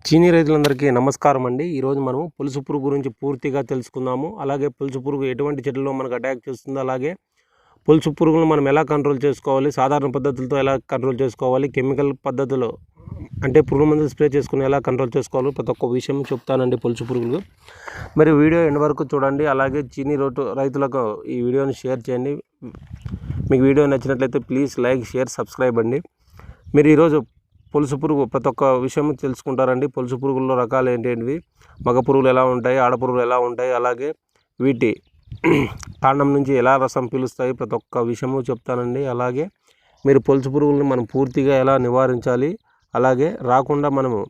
చీనీ రైతులందరికీ నమస్కారం అండి. ఈరోజు మనం పులుసు పురుగు గురించి పూర్తిగా తెలుసుకుందాము. అలాగే పులుసు పురుగు ఎటువంటి చెట్లలో మనకు అటాక్ చేస్తుందో, అలాగే పులుసు పురుగులను మనం ఎలా కంట్రోల్ చేసుకోవాలి, సాధారణ పద్ధతులతో ఎలా కంట్రోల్ చేసుకోవాలి, కెమికల్ పద్ధతులు అంటే పురుగు మందులు స్ప్రే చేసుకుని ఎలా కంట్రోల్ చేసుకోవాలి, ప్రతి ఒక్క విషయం చెప్తానండి పులుసు పురుగులు. మరి వీడియో ఎండ్ వరకు చూడండి. అలాగే చీనీ రైతులకు ఈ వీడియోని షేర్ చేయండి. మీకు వీడియో నచ్చినట్లయితే ప్లీజ్ లైక్, షేర్, సబ్స్క్రైబ్ అండి. మీరు ఈరోజు పులుసు పురుగు ప్రతి ఒక్క విషయం తెలుసుకుంటారండి. పులుసు పురుగుల్లో రకాలు ఏంటేంటివి, మగ పురుగులు ఎలా ఉంటాయి, ఆడ పురుగులు ఎలా ఉంటాయి, అలాగే వీటి కాండం నుంచి ఎలా రసం పీలుస్తాయి, ప్రతి ఒక్క విషయము చెప్తానండి. అలాగే మీరు పులుసు పురుగులను మనం పూర్తిగా ఎలా నివారించాలి, అలాగే రాకుండా మనము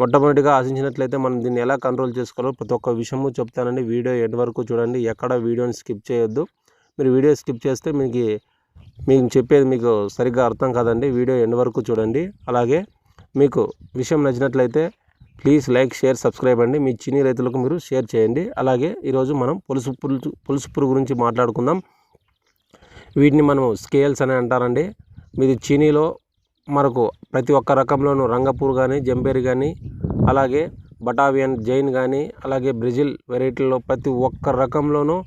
మొట్టమొదటిగా ఆశించినట్లయితే మనం దీన్ని ఎలా కంట్రోల్ చేసుకోవాలో ప్రతి ఒక్క విషయము చెప్తానండి. వీడియో ఎండ్ వరకు చూడండి, ఎక్కడ వీడియోని స్కిప్ చేయొద్దు. మీరు వీడియో స్కిప్ చేస్తే మీకు చెప్పేది మీకు సరిగ్గా అర్థం కాదండి. వీడియో ఎండ్ వరకు చూడండి. అలాగే మీకు విషయం నచ్చినట్లయితే ప్లీజ్ లైక్, షేర్, సబ్స్క్రైబ్ అండి. మీ చీనీ రైతులకు మీరు షేర్ చేయండి. అలాగే ఈరోజు మనం పులుసు పురుగు గురించి మాట్లాడుకుందాం. వీటిని మనం స్కేల్స్ అని అంటారండి. మీది చీనీలో మనకు ప్రతి ఒక్క రకంలోనూ రంగపూర్ కానీ, జంబేరి కానీ, అలాగే బటావియన్, జైన్ కానీ, అలాగే బ్రెజిల్ వెరైటీలో ప్రతి ఒక్క రకంలోనూ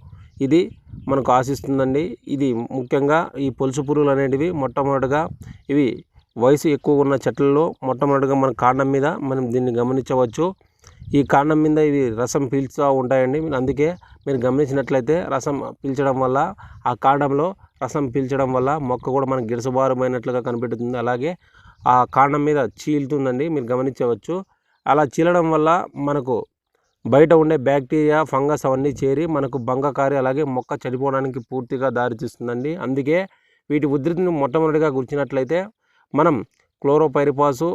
ఇది మనకు ఆశిస్తుందండి. ఇది ముఖ్యంగా ఈ పులుసు పురుగులు అనేటివి మొట్టమొదటిగా ఇవి వయసు ఎక్కువ ఉన్న చెట్లలో మొట్టమొదటిగా మన కాండం మీద మనం దీన్ని గమనించవచ్చు. ఈ కాండం మీద ఇవి రసం పీల్చుతూ ఉంటాయండి. అందుకే మీరు గమనించినట్లయితే రసం పీల్చడం వల్ల, ఆ కాండంలో రసం పీల్చడం వల్ల మొక్క కూడా మనకు గిడసబారమైనట్లుగా కనిపెడుతుంది. అలాగే ఆ కాండం మీద చీలుతుందండి, మీరు గమనించవచ్చు. అలా చీలడం వల్ల మనకు బయట ఉండే బ్యాక్టీరియా, ఫంగస్ అవన్నీ చేరి మనకు భంగకారి, అలాగే మొక్క చనిపోవడానికి పూర్తిగా దారితీస్తుందండి. అందుకే వీటి ఉధృతిని మొట్టమొదటిగా గుర్చినట్లయితే మనం క్లోరోపైరిపాసు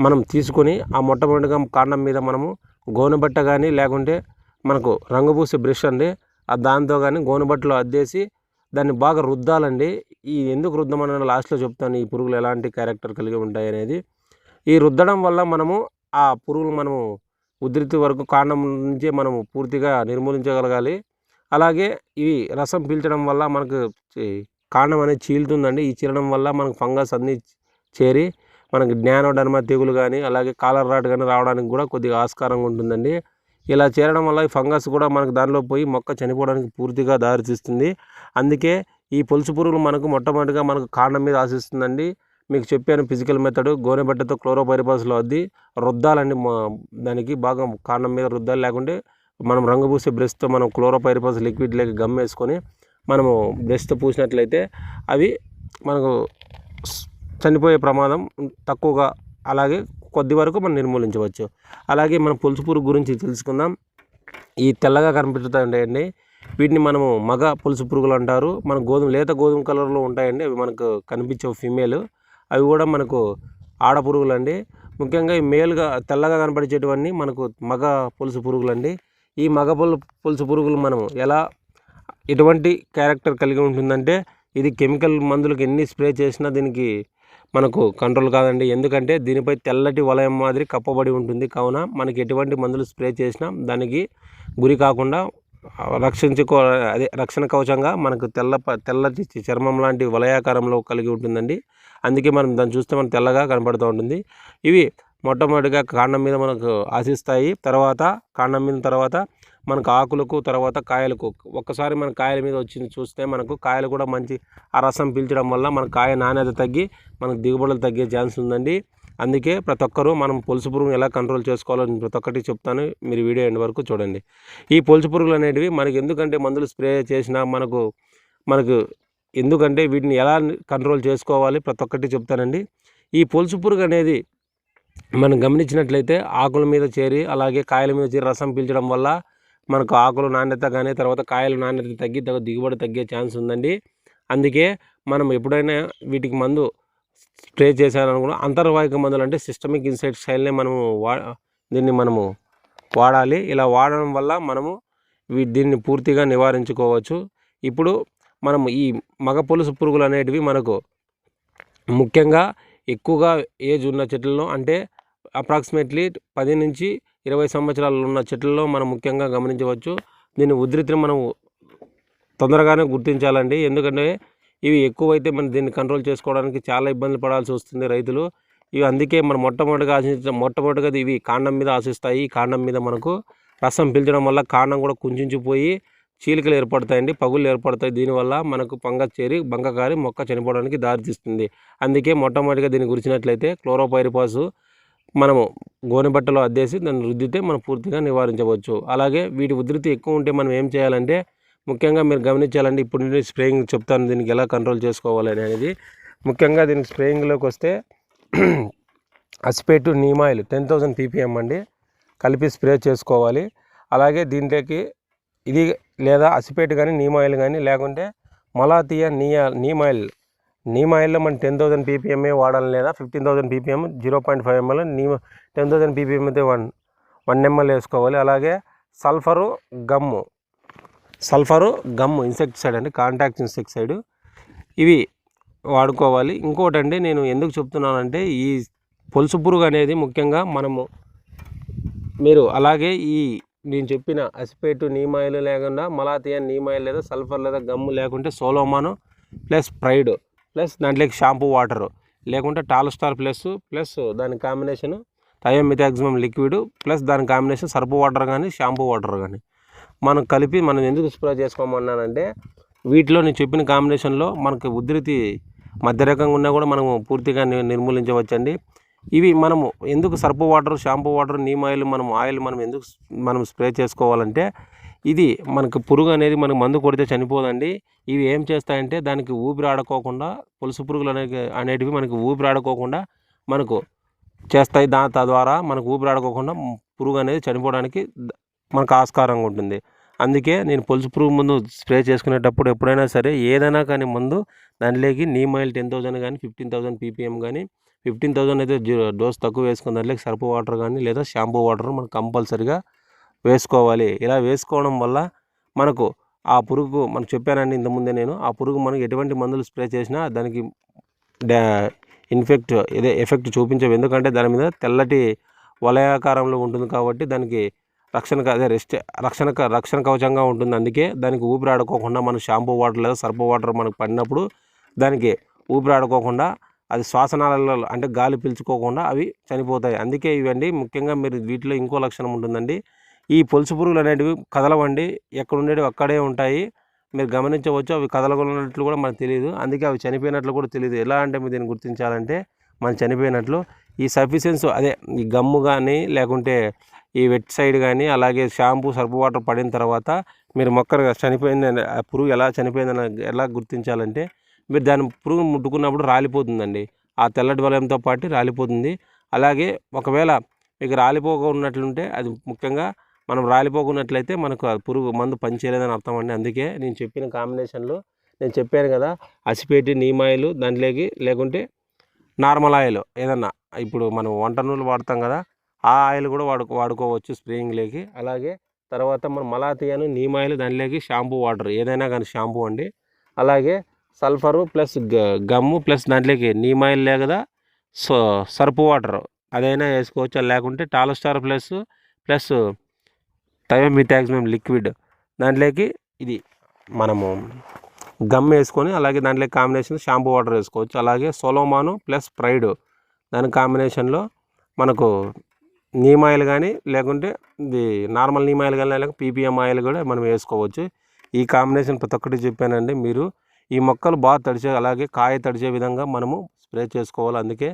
మనం తీసుకొని ఆ మొట్టమొదటిగా కాండం మీద మనము గోనెబట్ట కానీ, లేకుంటే మనకు రంగుపూసే బ్రష్ అండి, దాంతో కానీ గోనెబట్టలో అద్దేసి దాన్ని బాగా రుద్దాలండి. ఈ ఎందుకు రుద్దమని లాస్ట్లో చెప్తాను, ఈ పురుగులు ఎలాంటి క్యారెక్టర్ కలిగి ఉంటాయి అనేది. ఈ రుద్దడం వల్ల మనము ఆ పురుగులు మనము ఉధృతి వరకు కాండం నుంచే మనము పూర్తిగా నిర్మూలించగలగాలి. అలాగే ఇవి రసం పీల్చడం వల్ల మనకు కాండం అనేది చీలుతుందండి. ఈ చీలడం వల్ల మనకు ఫంగస్ అన్నీ చేరి మనకి జ్ఞానోడర్మా తెగులు కానీ, అలాగే కాలర్ రాట్ కానీ రావడానికి కూడా కొద్దిగా ఆస్కారంగా ఉంటుందండి. ఇలా చేరడం వల్ల ఈ ఫంగస్ కూడా మనకు దానిలో పోయి మొక్క చనిపోవడానికి పూర్తిగా దారితీస్తుంది. అందుకే ఈ పులుసు పురుగులు మనకు మొట్టమొదటిగా మనకు కాండం మీద ఆశిస్తుందండి. మీకు చెప్పాను ఫిజికల్ మెథడ్, గోనెబట్టతో క్లోరోపైరిపాస్లో అద్ది రుద్దాలండి. దానికి బాగా కాండం మీద రుద్దాలి. లేకుంటే మనం రంగు పూసే బ్రష్తో మనం క్లోరోపైరిపాస్ లిక్విడ్ లేక గమ్ వేసుకొని మనము బ్రష్తో పూసినట్లయితే అవి మనకు చనిపోయే ప్రమాదం తక్కువగా, అలాగే కొద్ది వరకు మనం నిర్మూలించవచ్చు. అలాగే మనం పులుసు పురుగు గురించి తెలుసుకుందాం. ఈ తెల్లగా కనిపిస్తుంటాయండి, వీటిని మనము మగ పులుసు పురుగులు అంటారు. మన లేత గోధుమ కలర్లో ఉంటాయండి, అవి మనకు కనిపించవు ఫీమేల్. అవి కూడా మనకు ఆడ పురుగులు అండి. ముఖ్యంగా ఈ మేలుగా తెల్లగా కనపడిచేటివన్నీ మనకు మగ పులుసు పురుగులు అండి. ఈ మగ పులుసు పురుగులు మనం ఎటువంటి క్యారెక్టర్ కలిగి ఉంటుందంటే, ఇది కెమికల్ మందులకు ఎన్ని స్ప్రే చేసినా దీనికి మనకు కంట్రోల్ కాదండి. ఎందుకంటే దీనిపై తెల్లటి వలయం మాదిరి కప్పబడి ఉంటుంది. కావున మనకి ఎటువంటి మందులు స్ప్రే చేసినా దానికి గురి కాకుండా రక్షణ కవచంగా మనకు తెల్లటి చర్మం లాంటి వలయాకారంలో కలిగి ఉంటుందండి. అందుకే మనం దాన్ని చూస్తే మనకు తెల్లగా కనపడుతూ ఉంటుంది. ఇవి మొట్టమొదటిగా కాండం మీద మనకు ఆశిస్తాయి. కాండం మీద తర్వాత మనకు ఆకులకు, తర్వాత కాయలకు. ఒక్కసారి మన కాయల మీద వచ్చి చూస్తే మనకు కాయలు కూడా మంచి ఆ రసం పీల్చడం వల్ల మన కాయ నాణ్యత తగ్గి మనకు దిగుబడులు తగ్గే ఛాన్స్ ఉందండి. అందుకే ప్రతి ఒక్కరూ మనం పులుసు పురుగును ఎలా కంట్రోల్ చేసుకోవాలో ప్రతి ఒక్కటి చెప్తాను. మీరు వీడియో ఎండ్ వరకు చూడండి. ఈ పులుసు పురుగులు అనేటివి మనకి ఎందుకంటే మందులు స్ప్రే చేసినా మనకు ఎందుకంటే వీటిని ఎలా కంట్రోల్ చేసుకోవాలి ప్రతి ఒక్కటి చెప్తానండి. ఈ పులుసు పురుగు అనేది మనం గమనించినట్లయితే ఆకుల మీద చేరి, అలాగే కాయల మీద చేరి రసం పీల్చడం వల్ల మనకు ఆకుల నాణ్యత కానీ, తర్వాత కాయల నాణ్యత తగ్గి దిగుబడి తగ్గే ఛాన్స్ ఉందండి. అందుకే మనం ఎప్పుడైనా వీటికి మందు స్ప్రే చేశారనుకున్న అంతర్వాహిక మందులు అంటే సిస్టమిక్ ఇన్సెక్టిసైడ్నే దీన్ని మనము వాడాలి. ఇలా వాడడం వల్ల మనము దీన్ని పూర్తిగా నివారించుకోవచ్చు. ఇప్పుడు మనము ఈ మగ పులుసు పురుగులు అనేటివి మనకు ముఖ్యంగా ఎక్కువగా ఏజ్ ఉన్న చెట్లలో, అంటే అప్రాక్సిమేట్లీ 10 నుంచి 20 సంవత్సరాలు ఉన్న చెట్లలో మనం ముఖ్యంగా గమనించవచ్చు. దీని ఉధృతిని మనం తొందరగానే గుర్తించాలండి. ఎందుకంటే ఇవి ఎక్కువైతే మనం దీన్ని కంట్రోల్ చేసుకోవడానికి చాలా ఇబ్బందులు పడాల్సి వస్తుంది రైతులు. ఇవి అందుకే మనం మొట్టమొదటిగా ఇవి కాండం మీద ఆశిస్తాయి. ఈ కాండం మీద మనకు రసం పీల్చడం వల్ల కాండం కూడా కుంచించిపోయి చీలికలు ఏర్పడతాయండి, పగుళ్ళు ఏర్పడతాయి. దీనివల్ల మనకు ఫంగస్ చేరి బంకకారి మొక్క చనిపోవడానికి దారితీస్తుంది. అందుకే మొట్టమొదటిగా దీన్ని గురించినట్లయితే క్లోరోపైరిఫాస్ మనము గోనె బట్టలో అద్దేసి దాన్ని రుద్దితే మనం పూర్తిగా నివారించవచ్చు. అలాగే వీటి ఉధృతి ఎక్కువ ఉంటే మనం ఏం చేయాలంటే ముఖ్యంగా మీరు గమనించాలండి. ఇప్పుడు నుండి స్ప్రేయింగ్ చెప్తాను దీనికి ఎలా కంట్రోల్ చేసుకోవాలి అనేది. ముఖ్యంగా దీనికి స్ప్రేయింగ్లోకి వస్తే అసిపేటు నీమాయిల్ 10,000 ppm అండి కలిపి స్ప్రే చేసుకోవాలి. అలాగే దీంట్లోకి ఇది లేదా అసిపేట్ కానీ నీమాయిల్ కానీ లేకుంటే మలాథియా నీమాయిల్లో మనం 10,000 ppm వాడాలి, లేదా 15,000 ppm 0.5 ml 10,000 ppm అయితే 1 ml వేసుకోవాలి. అలాగే సల్ఫరు గమ్ము ఇన్సెక్టిసైడ్ అండి, కాంటాక్ట్ ఇన్సెక్టిసైడ్ ఇవి వాడుకోవాలి. ఇంకోటి అండి, నేను ఎందుకు చెప్తున్నానంటే ఈ పొలుసు పురుగు అనేది ముఖ్యంగా మీరు అలాగే ఈ నేను చెప్పిన అసిపేటు నీమాయిల్ లేకుండా మలాథియా నీమాయిల్ లేదా సల్ఫర్ లేదా గమ్ము లేకుంటే సోలోమాను ప్లస్ ప్రైడ్ ప్లస్ దాంట్లోకి షాంపూ వాటరు లేకుంటే టాల్స్టార్ ప్లస్ దాని కాంబినేషన్ థయోమిథాక్సిమం లిక్విడ్ ప్లస్ దాని కాంబినేషన్ సర్పు వాటర్ కానీ షాంపూ వాటర్ కానీ మనం కలిపి మనం ఎందుకు స్ప్రే చేసుకోమన్నానంటే వీటిలో నేను చెప్పిన కాంబినేషన్లో మనకు ఉధృతి మధ్య రకంగా ఉన్నా కూడా మనము పూర్తిగా నిర్మూలించవచ్చండి. ఇవి మనము ఎందుకు surf water shampoo water neem oil మనం స్ప్రే చేసుకోవాలంటే ఇది మనకు పురుగు అనేది మనకు మందు కొడితే చనిపోదండి. ఇవి ఏం చేస్తాయంటే దానికి ఊపిరి ఆడుకోకుండా పులుసు పురుగులు అనేటివి మనకు ఊపిరి ఆడుకోకుండా మనకు చేస్తాయి. తద్వారా మనకు ఊపిరి ఆడుకోకుండా పురుగు అనేది చనిపోవడానికి మనకు ఆస్కారంగా ఉంటుంది. అందుకే నేను పులుసు పురుగు ముందు స్ప్రే చేసుకునేటప్పుడు ఎప్పుడైనా సరే ఏదైనా కానీ ముందు దానిలోకి నీమ్ ఆయిల్ 10,000 కానీ 15,000 ppm కానీ 15,000 అయితే డోస్ తక్కువ వేసుకుని దాంట్లోకి సర్పు వాటర్ కానీ లేదా షాంపూ వాటర్ మనం కంపల్సరిగా వేసుకోవాలి. ఇలా వేసుకోవడం వల్ల మనకు ఆ పురుగు మనకు చెప్పానండి ఇంతకుముందే నేను, ఆ పురుగు మనకు ఎటువంటి మందులు స్ప్రే చేసినా దానికి ఎఫెక్ట్ చూపించవు. ఎందుకంటే దాని మీద తెల్లటి వలయాకారంలో ఉంటుంది కాబట్టి దానికి రక్షణ కవచంగా ఉంటుంది. అందుకే దానికి ఊపిరి ఆడుకోకుండా మనం షాంపూ వాటర్ లేదా సర్పు వాటర్ మనకు పడినప్పుడు దానికి ఊపిరి ఆడుకోకుండా అది శ్వాసనాళాలలో అంటే గాలి పీల్చుకోకుండా అవి చనిపోతాయి. అందుకే ఇవండి ముఖ్యంగా మీరు వీటిలో ఇంకో లక్షణం ఉంటుందండి, ఈ పొలుసు పురుగులు అనేటివి కదలవండి, ఎక్కడ ఉండేవి అక్కడే ఉంటాయి. మీరు గమనించవచ్చు, అవి కదలగొన్నట్లు కూడా మనకు తెలియదు. అందుకే అవి చనిపోయినట్లు కూడా తెలియదు. ఎలా అంటే మీరు దీన్ని గుర్తించాలంటే మనం చనిపోయినట్లు ఈ సఫిషియన్స్ ఈ గమ్ము కానీ లేకుంటే ఈ వెట్ సైడ్ కానీ అలాగే షాంపూ సర్పు వాటర్ పడిన తర్వాత మీరు మొక్కలు చనిపోయిందని ఆ పురుగు ఎలా చనిపోయిందని ఎలా గుర్తించాలంటే మీరు దాని పురుగు ముట్టుకున్నప్పుడు రాలిపోతుందండి, ఆ తెల్లటి వలయంతో పాటు రాలిపోతుంది. అలాగే ఒకవేళ మీకు రాలిపోకున్నట్లుంటే అది ముఖ్యంగా మనం రాలిపోకున్నట్లయితే మనకు పురుగు మందు పనిచేయలేదని అర్థం అండి. అందుకే నేను చెప్పిన కాంబినేషన్లో నేను చెప్పాను కదా, అసిపేటి నీమ్ ఆయిల్ దాంట్లోకి లేకుంటే నార్మల్ ఆయిల్ ఏదన్నా ఇప్పుడు మనం వంట నూనెలు వాడతాం కదా, ఆ ఆయిల్ కూడా వాడుకోవచ్చు స్ప్రేయింగ్లోకి. అలాగే తర్వాత మనం మలాథియాను నీమ్ ఆయిల్ దాంట్లోకి షాంపూ వాటర్ ఏదైనా కానీ షాంపూ అండి, అలాగే సల్ఫరు ప్లస్ గమ్ము ప్లస్ దాంట్లోకి నీమ్ ఆయిల్ లేదా సర్పు వాటర్ అదైనా వేసుకోవచ్చు. లేకుంటే టాల్స్టార్ ప్లస్ థయోమిథాక్సిమం లిక్విడ్ దాంట్లోకి ఇది మనము గమ్ వేసుకొని అలాగే దాంట్లో కాంబినేషన్ షాంపూ వాటర్ వేసుకోవచ్చు. అలాగే సోలోమాను ప్లస్ ప్రైడ్ దాని కాంబినేషన్లో మనకు నీమ్ ఆయిల్ కానీ లేకుంటే ఇది నార్మల్ నీమ్ ఆయిల్ కానీ లేక ppm ఆయిల్ కూడా మనం వేసుకోవచ్చు. ఈ కాంబినేషన్ ప్రతి ఒక్కటి చెప్పానండి. మీరు ఈ మొక్కలు బాగా తడిచే అలాగే కాయ తడిచే విధంగా మనము స్ప్రే చేసుకోవాలి. అందుకే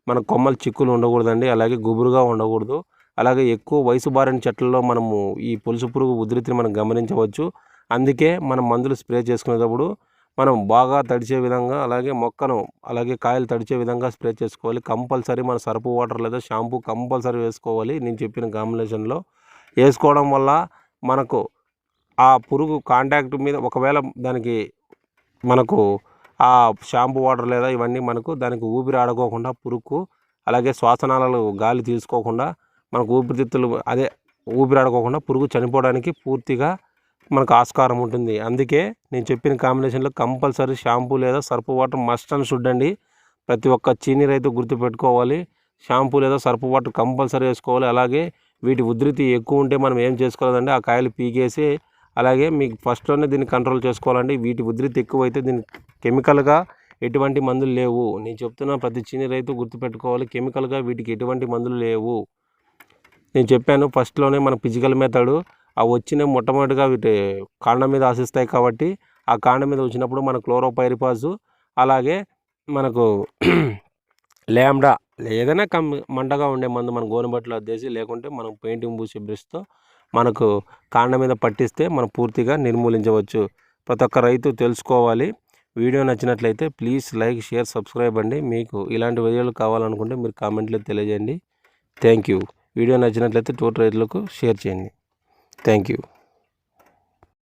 మన కొమ్మలు చిక్కులు ఉండకూడదండి, అలాగే గుబురుగా ఉండకూడదు. అలాగే ఎక్కువ వయసు బారిన చెట్లలో మనము ఈ పొలుసు పురుగు ఉధృతిని మనం గమనించవచ్చు. అందుకే మనం మందులు స్ప్రే చేసుకునేటప్పుడు మనం బాగా తడిచే విధంగా అలాగే మొక్కను అలాగే కాయలు తడిచే విధంగా స్ప్రే చేసుకోవాలి. కంపల్సరీ మన సర్పు వాటర్ లేదా షాంపూ కంపల్సరీ వేసుకోవాలి. నేను చెప్పిన కాంబినేషన్లో వేసుకోవడం వల్ల మనకు ఆ పురుగు కాంటాక్ట్ మీద ఒకవేళ దానికి మనకు ఆ షాంపూ వాటర్ లేదా ఇవన్నీ మనకు దానికి ఊపిరి ఆడుకోకుండా పురుగుకు అలాగే శ్వాసనాళాలు గాలి తీసుకోకుండా మనకు ఊపిరితిత్తులు ఊపిరి ఆడుకోకుండా పురుగు చనిపోవడానికి పూర్తిగా మనకు ఆస్కారం ఉంటుంది. అందుకే నేను చెప్పిన కాంబినేషన్లో కంపల్సరీ షాంపూ లేదా సర్పు వాటర్ మస్ట్ అండ్ షుడ్ అండి. ప్రతి ఒక్క చీనీ రైతు గుర్తుపెట్టుకోవాలి, షాంపూ లేదా సర్పు వాటర్ కంపల్సరీ వేసుకోవాలి. అలాగే వీటి ఉధృతి ఎక్కువ ఉంటే మనం ఏం చేసుకోవాలంటే ఆ కాయలు పీకేసి అలాగే మీకు ఫస్ట్లోనే దీన్ని కంట్రోల్ చేసుకోవాలండి. వీటి ఉధృతి ఎక్కువైతే దీన్ని కెమికల్గా ఎటువంటి మందులు లేవు. నేను చెప్తున్న ప్రతి చిన్న రైతు గుర్తుపెట్టుకోవాలి, కెమికల్గా వీటికి ఎటువంటి మందులు లేవు. నేను చెప్పాను ఫస్ట్లోనే మన ఫిజికల్ మెథడు, ఆ వచ్చిన మొట్టమొదటిగా వీటి కాండం మీద ఆశిస్తాయి కాబట్టి ఆ కాండం మీద వచ్చినప్పుడు మన క్లోరోపైరిఫాసు, అలాగే మనకు ల్యాండా ఏదైనా మంటగా ఉండే మందు మన గోనెబట్టలో అద్దేసి, లేకుంటే మనం పెయింటింగ్ పూసే బ్రష్తో మనకు కాండం మీద పట్టిస్తే మనం పూర్తిగా నిర్మూలించవచ్చు. ప్రతి ఒక్క రైతు తెలుసుకోవాలి. వీడియో నచ్చినట్లయితే ప్లీజ్ లైక్, షేర్, సబ్స్క్రైబ్ అండి. మీకు ఇలాంటి వీడియోలు కావాలనుకుంటే మీరు కామెంట్లో తెలియజేయండి. Thank you. వీడియో నచ్చినట్లయితే తోటి రైతులకు షేర్ చేయండి. Thank you.